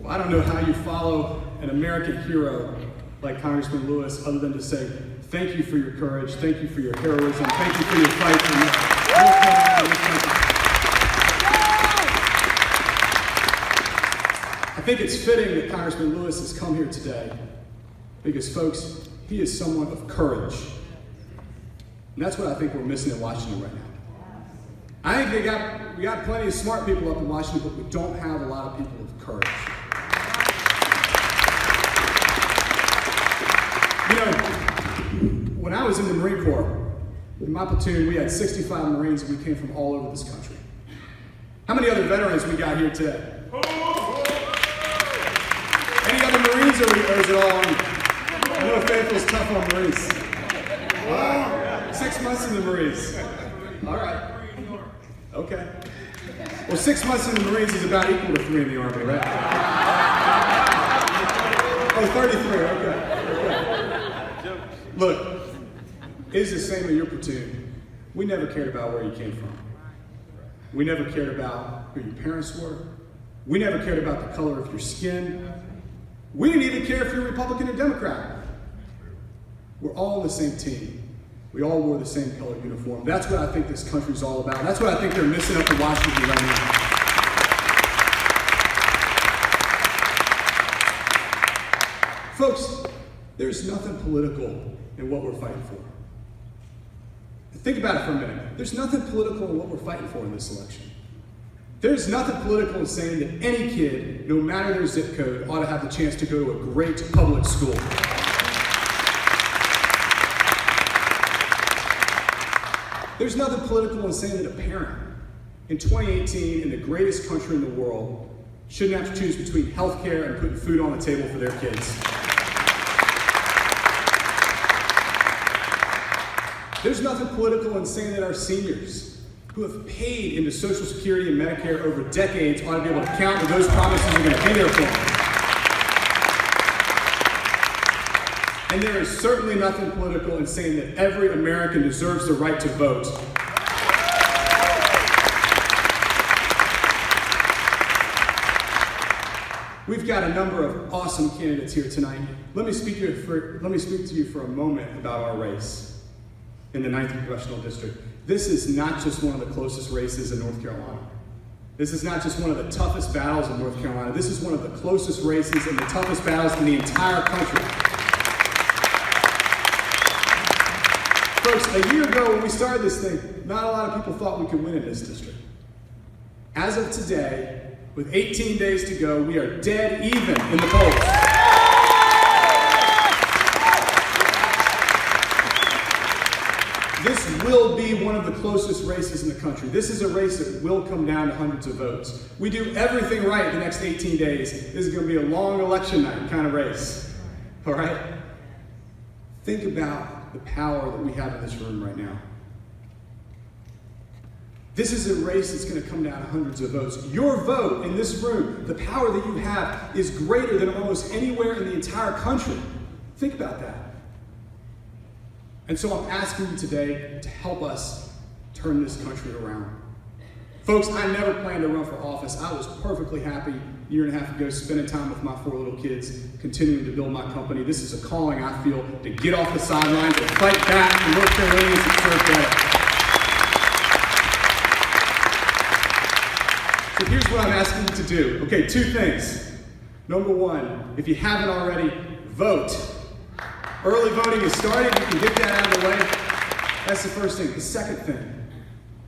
Well, I don't know how you follow an American hero like Congressman Lewis other than to say, thank you for your courage, thank you for your heroism, thank you for your fight for your country. I think it's fitting that Congressman Lewis has come here today because, folks, he is someone of courage. And that's what I think we're missing in Washington right now. I think we got plenty of smart people up in Washington, but we don't have a lot of people of courage. You know, when I was in the Marine Corps, in my platoon, we had 65 Marines and we came from all over this country. How many other veterans we got here today? Any other Marines or is it all Army? I know Faithful's tough on Marines. 6 months in the Marines. All right. Okay. Well, 6 months in the Marines is about equal to 3 in the Army, right? Oh, 33, okay. Look, it is the same in your platoon. We never cared about where you came from. We never cared about who your parents were. We never cared about the color of your skin. We didn't even care if you're Republican or Democrat. We're all on the same team. We all wore the same color uniform. That's what I think this country's all about. That's what I think they're missing up in Washington right now. Folks, there's nothing political in what we're fighting for. Think about it for a minute. There's nothing political in what we're fighting for in this election. There's nothing political in saying that any kid, no matter their zip code, ought to have the chance to go to a great public school. There's nothing political in saying that a parent in 2018 in the greatest country in the world shouldn't have to choose between health care and putting food on the table for their kids. There's nothing political in saying that our seniors who have paid into Social Security and Medicare over decades ought to be able to count that those promises are going to be there for them. And there is certainly nothing political in saying that every American deserves the right to vote. We've got a number of awesome candidates here tonight. Let me speak to you for a moment about our race in the 9th Congressional District. This is not just one of the closest races in North Carolina. This is not just one of the toughest battles in North Carolina. This is one of the closest races and the toughest battles in the entire country. Folks, a year ago when we started this thing, not a lot of people thought we could win in this district. As of today, with 18 days to go, we are dead even in the polls. This will be one of the closest races in the country. This is a race that will come down to hundreds of votes. We do everything right the next 18 days. This is going to be a long election night kind of race. All right? Think about the power that we have in this room right now. This is a race that's going to come down to hundreds of votes. Your vote in this room, the power that you have, is greater than almost anywhere in the entire country. Think about that. And so I'm asking you today to help us turn this country around. Folks, I never planned to run for office. I was perfectly happy a year and a half ago spending time with my 4 little kids, continuing to build my company. This is a calling I feel to get off the sidelines and fight back for North Carolinians and serve better. So here's what I'm asking you to do. Okay, 2 things. Number 1, if you haven't already, vote. Early voting is started. You can get that out of the way. That's the first thing. The second thing,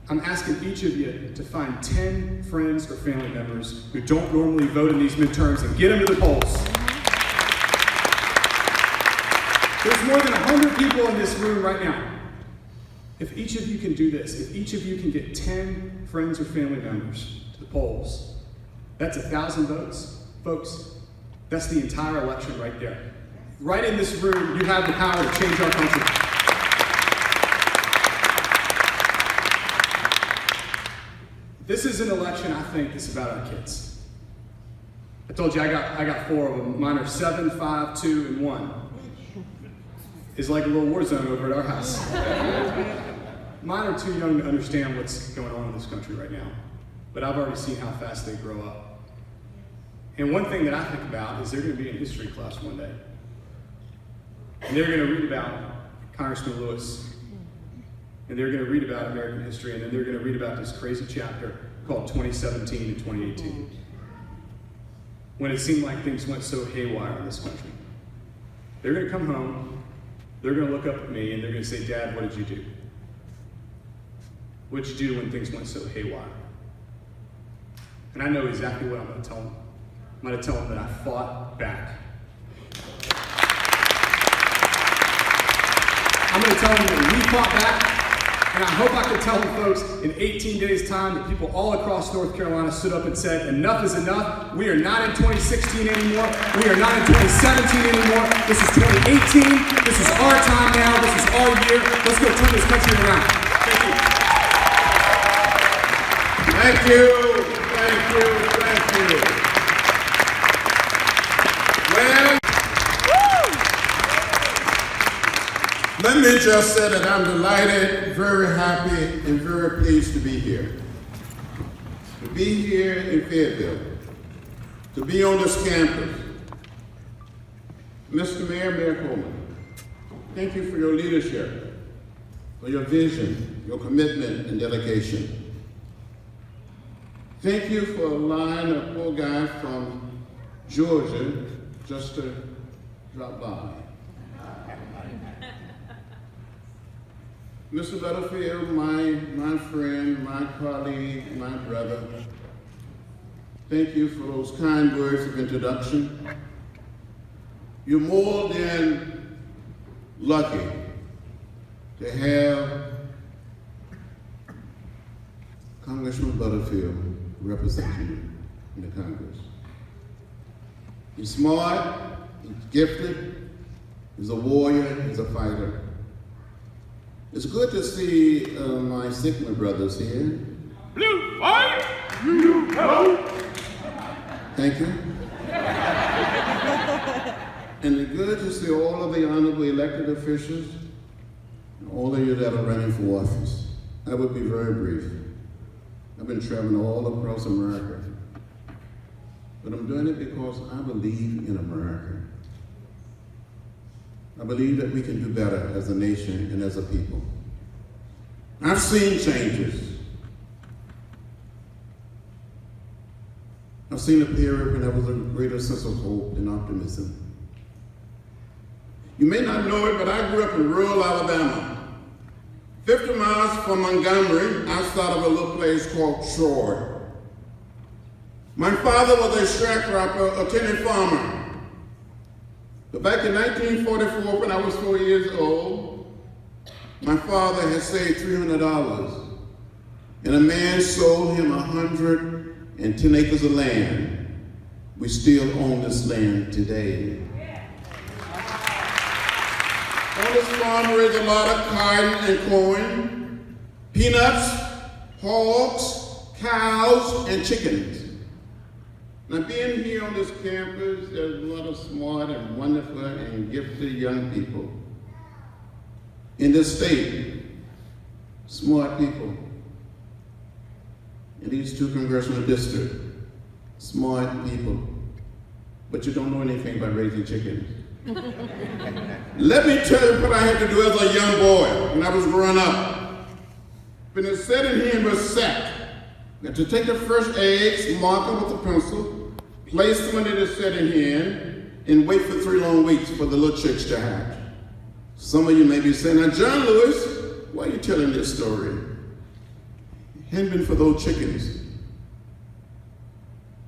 I'm asking each of you to find 10 friends or family members who don't normally vote in these midterms and get them to the polls. There's more than 100 people in this room right now. If each of you can do this, if each of you can get 10 friends or family members to the polls, that's 1,000 votes. Folks, that's the entire election right there. Right in this room, you have the power to change our country. This is an election, I think, that's about our kids. I told you I got 4 of them. Mine are 7, 5, 2, and 1. It's like a little war zone over at our house. Mine are too young to understand what's going on in this country right now. But I've already seen how fast they grow up. And one thing that I think about is they're going to be in history class one day. And they're going to read about Congressman Lewis. And they're going to read about American history. And then they're going to read about this crazy chapter called 2017 and 2018. When it seemed like things went so haywire in this country. They're going to come home. They're going to look up at me and they're going to say, Dad, what did you do? What did you do when things went so haywire? And I know exactly what I'm going to tell them. I'm going to tell them that I fought back. I'm going to tell them that we fought back. And I hope I can tell them folks in 18 days' time that people all across North Carolina stood up and said, enough is enough. We are not in 2016 anymore. We are not in 2017 anymore. This is 2018. This is our time now. This is our year. Let's go turn this country around. Thank you. Thank you. Thank you. Thank you. Well, let me just say that I'm delighted, very happy, and very pleased to be here. To be here in Fayetteville. To be on this campus. Mr. Mayor Coleman, thank you for your leadership, for your vision, your commitment, and dedication. Thank you for allowing a poor guy from Georgia just to drop by. Mr. Butterfield, my friend, my colleague, my brother, thank you for those kind words of introduction. You're more than lucky to have Congressman Butterfield representing you in the Congress. He's smart, he's gifted, he's a warrior, he's a fighter. It's good to see my Sigma brothers here. Blue, white, blue, yellow. Thank you. And it's good to see all of the honorable elected officials, and all of you that are running for office. I would be very brief. I've been traveling all across America. But I'm doing it because I believe in America. I believe that we can do better as a nation and as a people. I've seen changes. I've seen a period when there was a greater sense of hope and optimism. You may not know it, but I grew up in rural Alabama, 50 miles from Montgomery, outside of a little place called Troy. My father was a sharecropper, a tenant farmer. But back in 1944, when I was 4 years old, my father had saved $300, and a man sold him 110 acres of land. We still own this land today. On this farm raised a lot of cotton and corn, peanuts, hogs, cows, and chickens. Now, being here on this campus, there's a lot of smart and wonderful and gifted young people. In this state, smart people. In these two congressional districts, smart people. But you don't know anything about raising chickens. Let me tell you what I had to do as a young boy when I was growing up. When the setting hen was set, you had to take the first eggs, mark them with a pencil, place them under the setting hen, and wait for 3 long weeks for the little chicks to hatch. Some of you may be saying, now John Lewis, why are you telling this story? It hadn't been for those chickens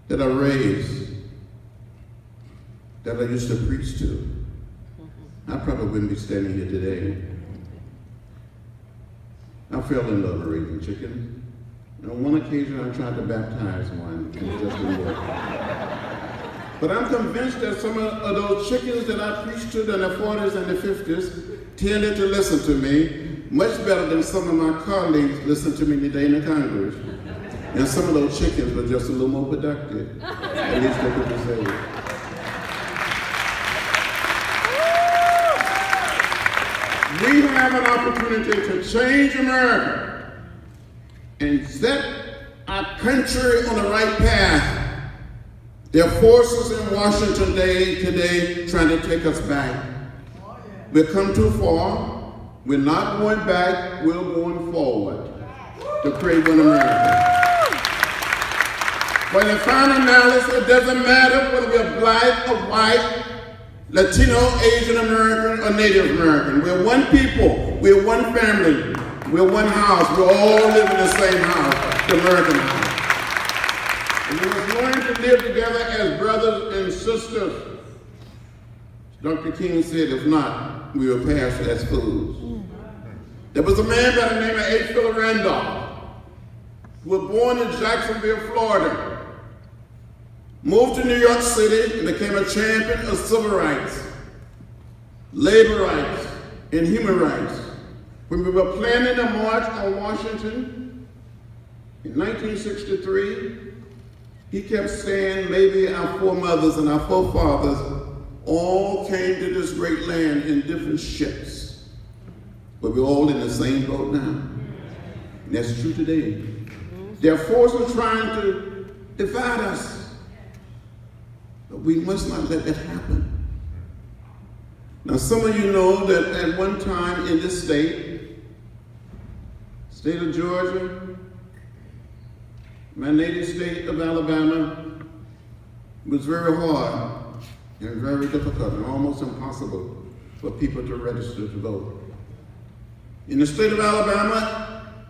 that I raised, that I used to preach to, I probably wouldn't be standing here today. I fell in love with raising chickens. And on one occasion, I tried to baptize one, and it just didn't work. But I'm convinced that some of those chickens that I preached to in the 40s and the 50s tended to listen to me much better than some of my colleagues listen to me today in the Congress. And some of those chickens were just a little more productive. At least they could be saved. We have an opportunity to change America and set our country on the right path. There are forces in Washington today trying to take us back. We've come too far. We're not going back. We're going forward to create one America. When the final analysis, it doesn't matter whether we're black or white, Latino, Asian American, or Native American. We're one people. We're one family. We're one house. We all live in the same house, the American house. And we must learn to live together as brothers and sisters. Dr. King said, if not, we will perish as fools. There was a man by the name of H. Philip Randolph, who was born in Jacksonville, Florida, moved to New York City and became a champion of civil rights, labor rights, and human rights. When we were planning the March on Washington in 1963, he kept saying maybe our foremothers and our forefathers all came to this great land in different ships, but we're all in the same boat now. And that's true today. There are forces trying to divide us, but we must not let that happen. Now, some of you know that at one time in this state of Georgia, my native state of Alabama, was very hard and very difficult and almost impossible for people to register to vote. In the state of Alabama,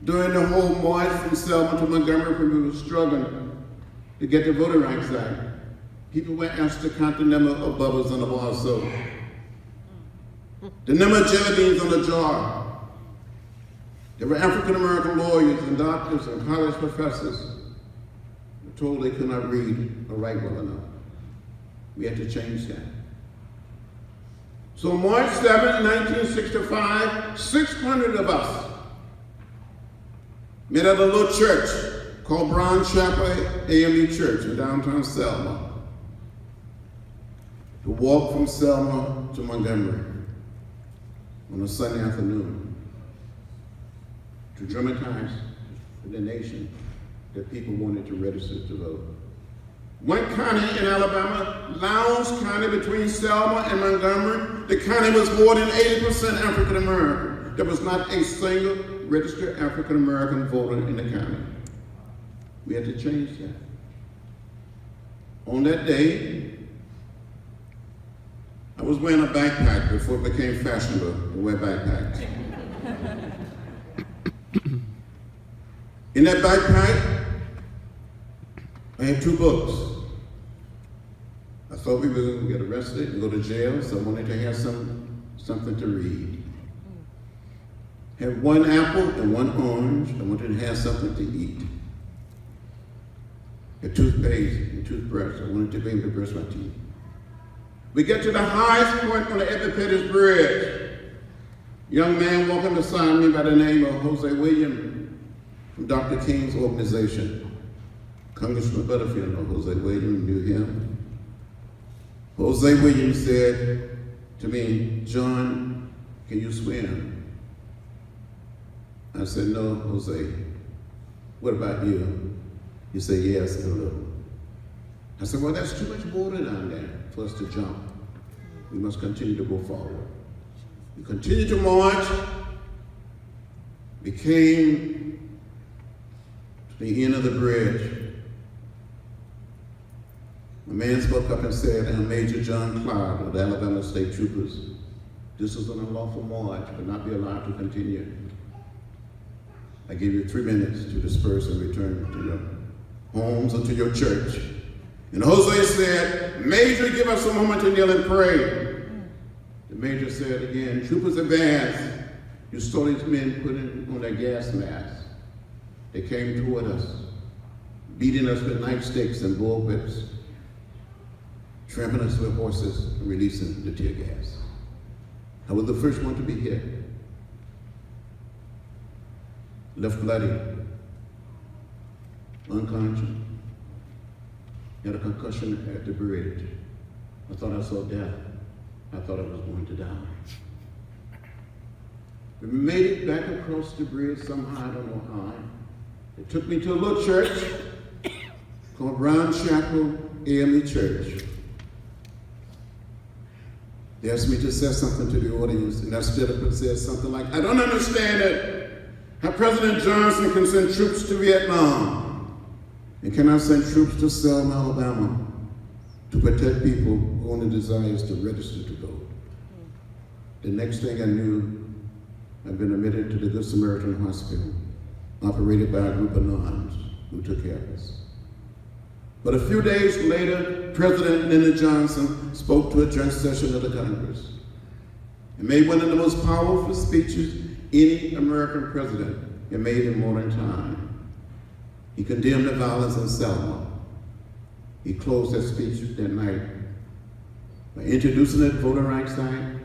during the whole march from Selma to Montgomery, when we were struggling to get the Voting Rights Act, people were asked to count the number of bubbles on the bar of soap, the number of jelly beans on the jar. There were African-American lawyers and doctors and college professors who were told they could not read or write well enough. We had to change that. So March 7, 1965, 600 of us met at a little church called Brown Chapel AME Church in downtown Selma to walk from Selma to Montgomery on a Sunday afternoon to dramatize to the nation that people wanted to register to vote. One county in Alabama, Lowndes County, between Selma and Montgomery, the county was more than 80% African American. There was not a single registered African American voter in the county. We had to change that. On that day, I was wearing a backpack before it became fashionable to wear backpacks. In that backpack, I had 2 books. I thought we were going to get arrested and go to jail, so I wanted to have something to read. Had 1 apple and 1 orange. I wanted to have something to eat. A toothpaste and toothbrush. I wanted to be able to brush my teeth. We get to the highest point on the Epipettus Bridge. A young man walking beside me by the name of Jose Williams from Dr. King's organization. Congressman Butterfield knew Jose Williams, knew him. Jose Williams said to me, "John, can you swim?" I said, "No, Jose. What about you?" He said, "Yes, a little." I said, "Well, that's too much water down there for us to jump. We must continue to go forward." We continued to march. We came to the end of the bridge. A man spoke up and said, "I'm Major John Cloud of the Alabama State Troopers. This is an unlawful march, but not be allowed to continue. I give you 3 minutes to disperse and return to your homes or to your church." And Jose said, "Major, give us a moment to kneel and pray." The major said again, "Troopers advance." You saw these men putting on their gas masks. They came toward us, beating us with nightsticks and bull whips, trampling us with horses and releasing the tear gas. I was the first one to be hit. Left bloody, unconscious, had a concussion at the bridge. I thought I saw death. I thought I was going to die. We made it back across the bridge somehow, I don't know how. It took me to a little church called Brown Chapel AME Church. They asked me to say something to the audience, and I stood up and said something like, I don't understand it. How President Johnson can send troops to Vietnam, and cannot send troops to Selma, Alabama, to protect people who only desires to register to vote. The next thing I knew, I'd been admitted to the Good Samaritan Hospital, operated by a group of nuns who took care of us. But a few days later, President Lyndon Johnson spoke to a joint session of the Congress and made one of the most powerful speeches any American president had made in modern time. He condemned the violence in Selma. He closed that speech that night by introducing the Voting Rights Act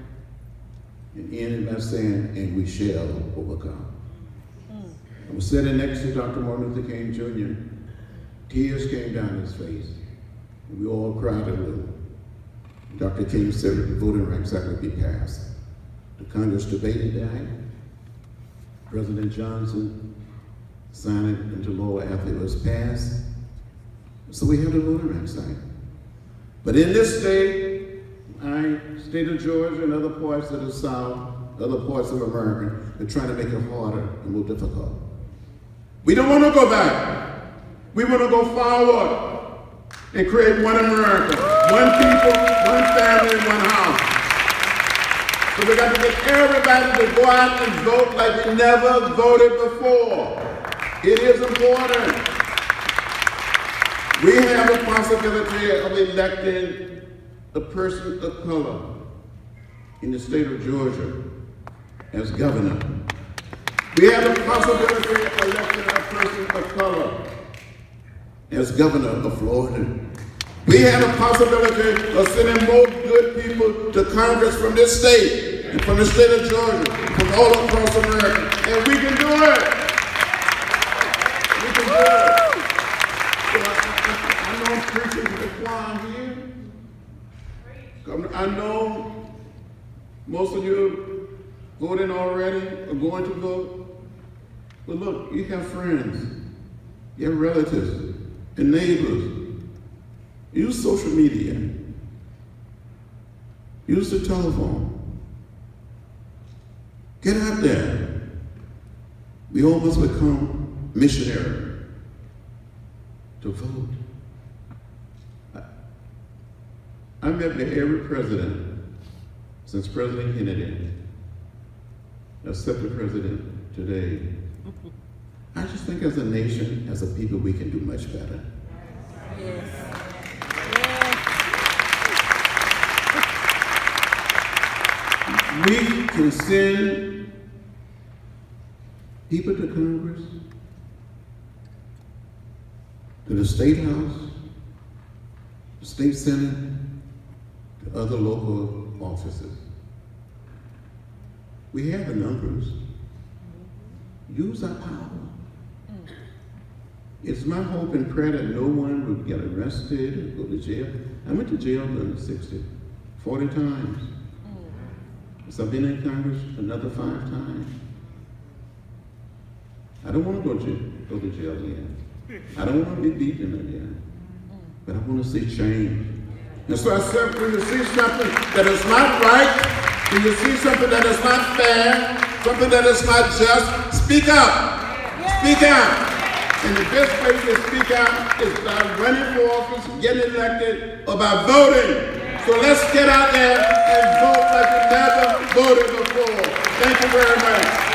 and ended by saying, and we shall overcome. I was sitting next to Dr. Martin Luther King Jr. Tears came down his face, and we all cried a little. Dr. King said that the Voting Rights Act would be passed. The Congress debated the act. President Johnson signed it into law after it was passed. So we have the Voting Rights Act. But in this state of Georgia and other parts of the South, other parts of America, they're trying to make it harder and more difficult. We don't want to go back. We want to go forward and create one America, one people, one family, and one house. So we got to get everybody to go out and vote like we never voted before. It is important. We have a possibility of electing a person of color in the state of Georgia as governor. We have a possibility of electing a person of color as governor of Florida. We have a possibility of sending more good people to Congress from this state and from the state of Georgia, from all across America. And we can do it. We can do it. So I know I'm preaching to the choir here. I know most of you voting already or going to vote. But look, you have friends, you have relatives, and neighbors. Use social media. Use the telephone. Get out there. We all must become missionary to vote. I met with every president since President Kennedy, except the president today. I just think as a nation, as a people, we can do much better. Yes. We can send people to Congress, to the State House, the State Senate, to other local offices. We have the numbers. Use our power. It's my hope and prayer that no one would get arrested or go to jail. I went to jail during the 60s, 40 times. So I've been in Congress another 5 times. I don't want to go to jail again. I don't want to be beaten again. But I want to see change. And so I said, when you see something that is not right, when you see something that is not fair, something that is not just, speak up. Speak out. And the best way to speak out is by running for office, getting elected, or by voting. So let's get out there and vote like we never voted before. Thank you very much.